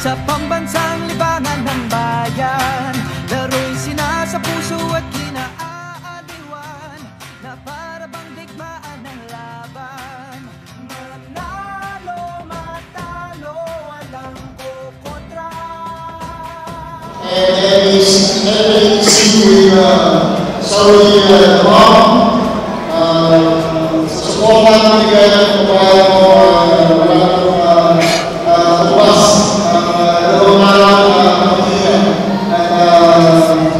sa pambansang libangan ng bayan. Laro'y sinasa puso at kinaaaliwan, na para bang digmaan ng laban. Manalo, matalo, walang kukontra. And see Saudi mom sa support natin bigay ng kapag bukas dalawang araw kapatid at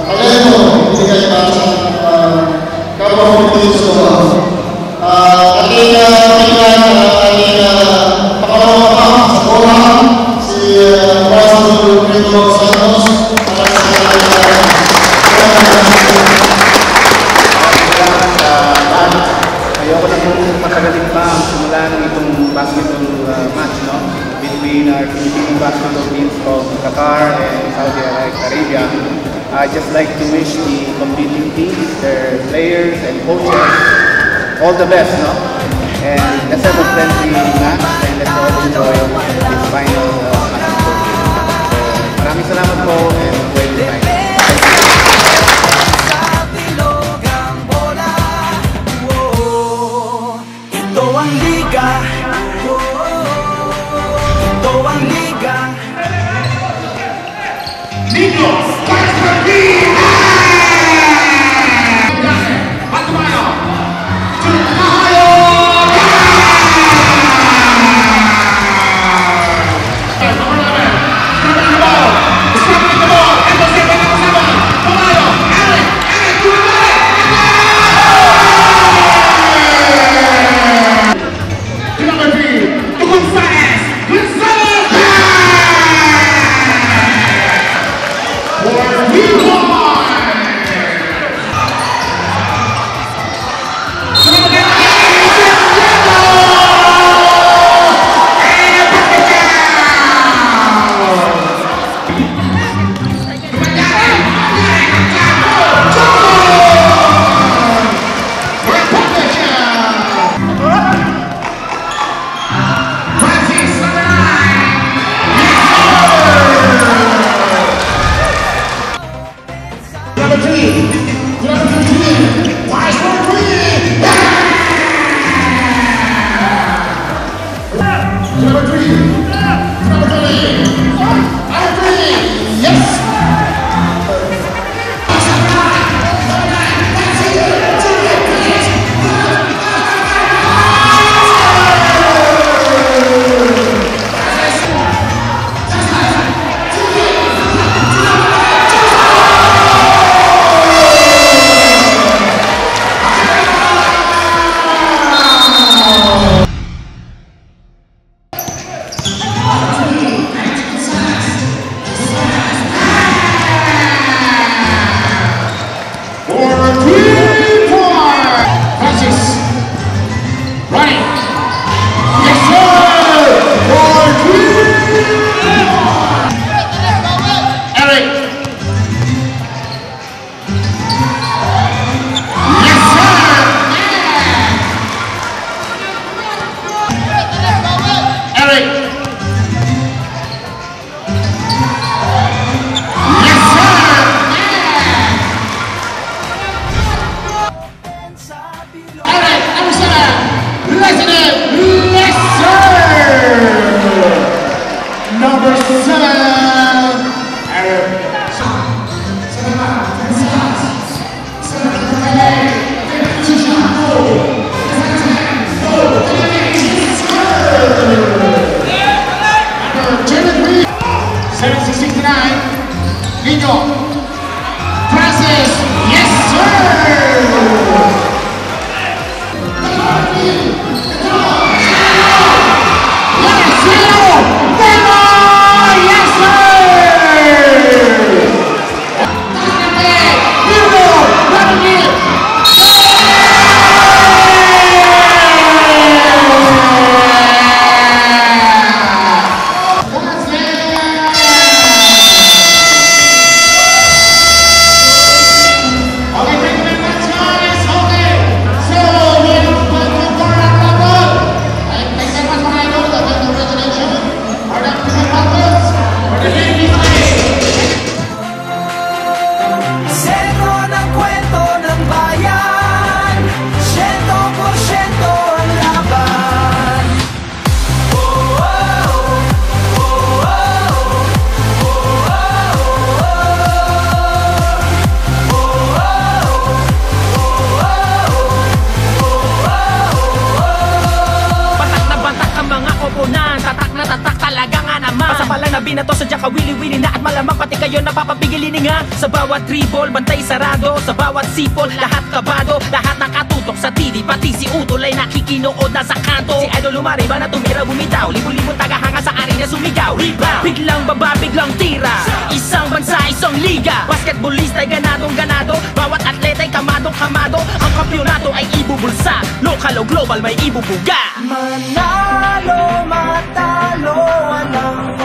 talento bigay para sa kapwa kapatid sa bukas. Ating pakalawang sa bola si Pastor Pedro Santos para sa ayoko na kung matagaling pa ang simula ng itong basketball match, no? Between our Filipino basketball teams from Qatar and Saudi Arabia. I'd just like to wish the competing teams, their players and coaches all the best, no? And let's have a friendly match and let's all enjoy this final basketball game. So, maraming salamat po and enjoy the time. Niños, Nakawili-wili na at malamang pati kayo napapapigilin nga. Sa bawat dribble, bantay sarado. Sa bawat sipol, lahat kabado. Lahat nakatutok sa TV, pati si Utol ay nakikinood na sa kanto. Si Idol lumariba na tumira bumitaw. Libo-libo tagahanga sa arena sumigaw. Rebound, biglang baba, biglang tira. Isang bansa, isang liga. Basketballista ay ganadong ganado. Bawat atleta ay kamadong kamado. Ang kampyonato ay ibubulsa. Lokal o global may ibubuga. Manalo, matalo, walang